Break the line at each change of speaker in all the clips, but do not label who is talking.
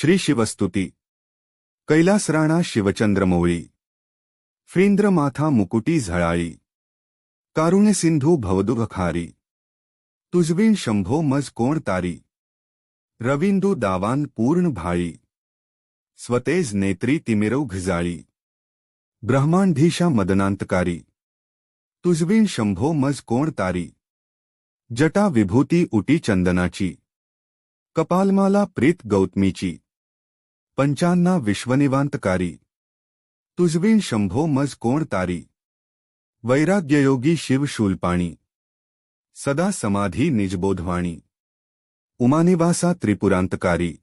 श्री शिवस्तुती कैलासराणा शिवचंद्रमौळी फ्रींद्रमाथा मुकुटी झळाळी कारुण्यसिंधू भवदुःखारी तुझविण शंभो मज कोण तारी रविंदू दावान पूर्ण भाळी स्वतेज नेत्री तिमिरौ घजाळी ब्रह्मांडधीशा मदनांतकारी तुझविण शंभो मज कोण तारी जटा विभूती उटी चंदनाची कपालमाला प्रीत गौतमीची पंचांना विश्वनिवांतकारी तुझविण शंभो मज कोण तारी वैराग्ययोगी शिव शूलपाणी सदा समाधी निजबोधवाणी उमानिवासा त्रिपुरांतकारी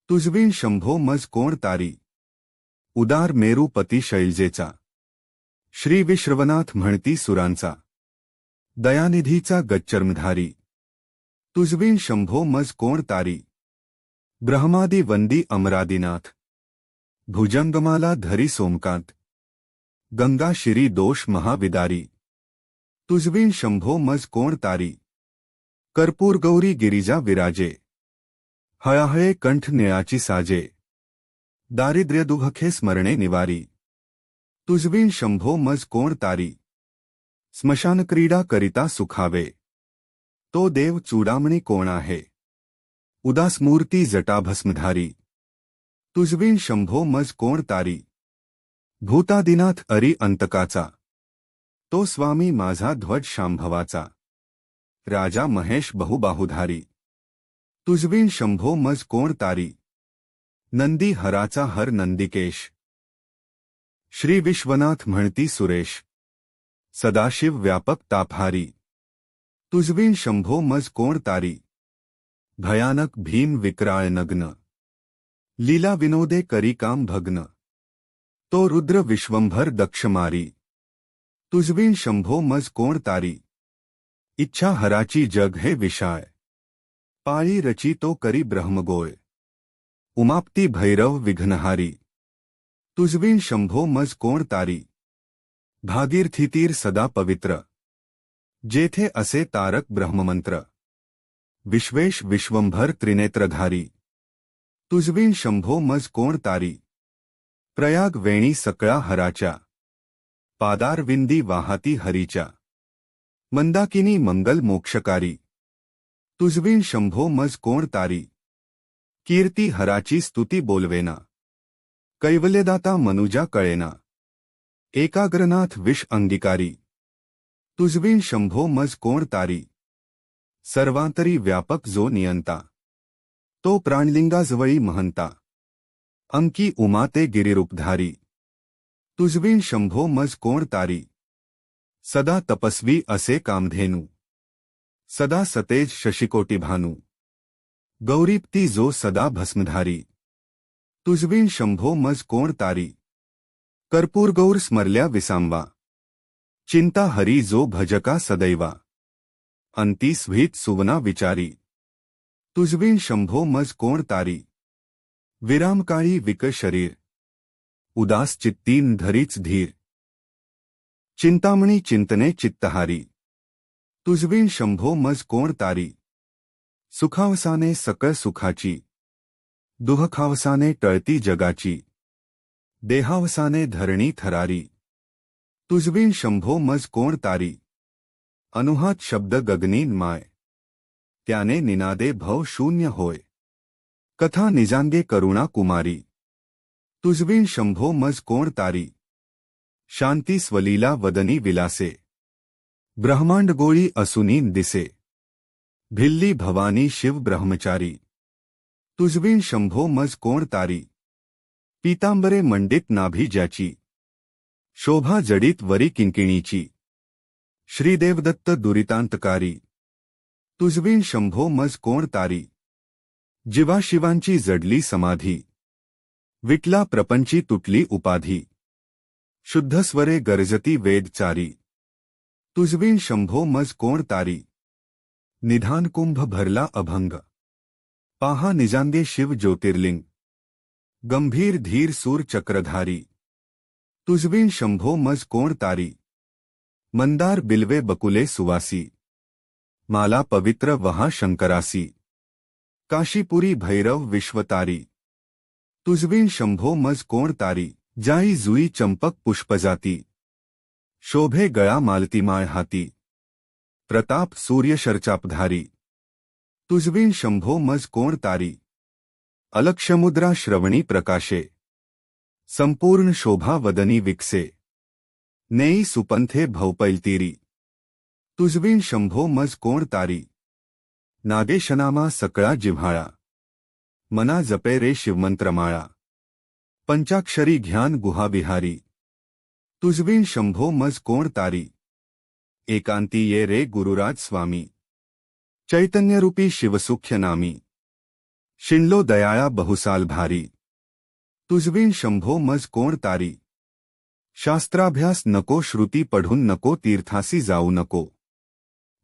तुझविण शंभो मज कोण तारी उदार मेरुपती शैलजेचा श्री विश्वनाथ म्हणती सुरांचा दयानिधीचा गच्चर्मधारी तुझविण शंभो मज कोण तारी ब्रह्मादी वंदी अमरादिनाथ भुजंगमाला धरी सोमकांत गंगा शिरी दोष महाविदारी तुझविण शंभो मज कोण तारी कर्पूर गौरी गिरिजा विराजे हयाहळे कंठ निळाची साजे दारिद्र्य दुःखे स्मरणे निवारी तुझविण शंभो मज कोण तारी स्मशान क्रीडा करिता सुखावे तो देव चूडामणी कोण आहे उदासमूर्ती जटाभस्मधारी तुझविण शंभो मज कोण तारी भूतादिनाथ अरी अंतकाचा तो स्वामी माझा ध्वज शांभवाचा राजा महेश बहुबाहुधारी तुझविण शंभो मज कोण तारी नंदी हराचा हर नंदिकेश श्री विश्वनाथ म्हणती सुरेश सदाशिव व्यापक तापहारी तुझविण शंभो मज कोण तारी भयानक भीम विक्राळ नग्न लीला विनोदे करी काम भग्न तो रुद्र विश्वंभर दक्षमारी तुझविण शंभो मज कोण तारी इच्छा हराची जग हे विशाळ पाळी रची तो करी ब्रह्मगोळ उमाप्ती भैरव विघ्नहारी तुझविण शंभो मज कोण तारी भागीरथीतीर सदा पवित्र जेथे असे तारक ब्रह्ममंत्र विश्वेश विश्वंभर त्रिनेत्रधारी तुझविण शंभो मज कोण तारी प्रयाग वेणी सकळा हराच्या पादार विंदी वाहाती हरीच्या मंदाकिनी मंगल मोक्षकारी तुझविण शंभो मज कोण तारी कीर्ती हराची स्तुती बोलवेना कैवल्यदाता मनुजा कळेना एकाग्रनाथ विष अंगीकारी तुझविण शंभो मज कोण तारी सर्वांतरी व्यापक जो नियंता तो प्राणलिंगाजवळी महंता अंकी उमाते गिरिरूपधारी तुझविण शंभो मज कोण तारी सदा तपस्वी असे कामधेनू सदा सतेज शशिकोटिभानू गौरीप्ती जो सदा भस्मधारी तुझविण शंभो मज कोण तारी कर्पूर गौर स्मरल्या विसांवा चिंता हरी जो भजका सदैवा अंती स्वीत सुवना विचारी तुझविण शंभो मज कोण तारी विरामकाळी विक शरीर उदास चित्तीन धरीच धीर चिंतामणी चिंतने चित्तहारी तुझविण शंभो मज कोण तारी सुखावसाने सकळ सुखाची दुःखावसाने टळती जगाची देहावसाने धरणी थरारी तुझविण शंभो मज कोण तारी अनुहात शब्द गगनीन माय त्याने निनादे भव शून्य होय कथा निजांगे करुणा कुमारी तुझविण शंभो मज कोण तारी शांती स्वलीला वदनी विलासे ब्रह्मांड गोळी असुनीन दिसे भिल्ली भवानी शिव ब्रह्मचारी तुझविण शंभो मज कोण तारी पीतांबरे मंडित नाभी ज्याची शोभा जडित वरी किंकिणीची श्रीदेवदत्त दुरितांतकारी तुझविण शंभो मज कोण तारी जीवाशिवांची जडली समाधी विटला प्रपंची तुटली उपाधी शुद्ध स्वरे गरजती वेदचारी तुझविण शंभो मज कोण तारी निधान कुंभ भरला अभंग पाहा निजांगे शिव ज्योतिर्लिंग गंभीर धीर सूर चक्रधारी तुझविण शंभो मज कोण तारी मंदार बिल्वे बकुले सुवासी माला पवित्र वहा शंकरासी काशीपुरी भैरव विश्वतारी तुझविण शंभो मज कोण तारी, जाई जुई चंपक पुष्पजाती, शोभे गळा मालतीमाळ हाती, प्रताप सूर्य शर्चापधारी, तुझविण शंभो मज कोण तारी, अलक्षमुद्रा श्रवणी प्रकाशे, संपूर्ण शोभा वदनी विकसे, नेई सुपंथे भवपैलतीरी, तुझविण शंभो मज कोण तारी, नागेशनामा सकळा जिव्हाळा, मना जपे रे शिवमंत्रमाळा, पंचाक्षरी घ्यान गुहाविहारी, तुझविण शंभो मज कोण तारी, एकांती ये रे गुरुराज स्वामी, चैतन्यरूपी शिवसुख्य नामी, शिणलो दयाळा बहुसाल भारी, तुझविण शंभो मज कोण तारी, शास्त्राभ्यास नको श्रुती पढून नको तीर्थासी जाऊ नको,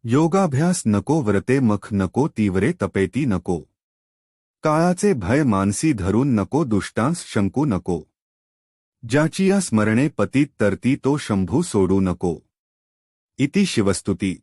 योगाभ्यास नको व्रते मख नको तीव्रे तपेती नको, काळाचे भय मानसी धरून नको दुष्टांस शंकू नको, ज्याची या स्मरणे पतीत तरती तो शंभू सोडू नको. इति शिवस्तुती.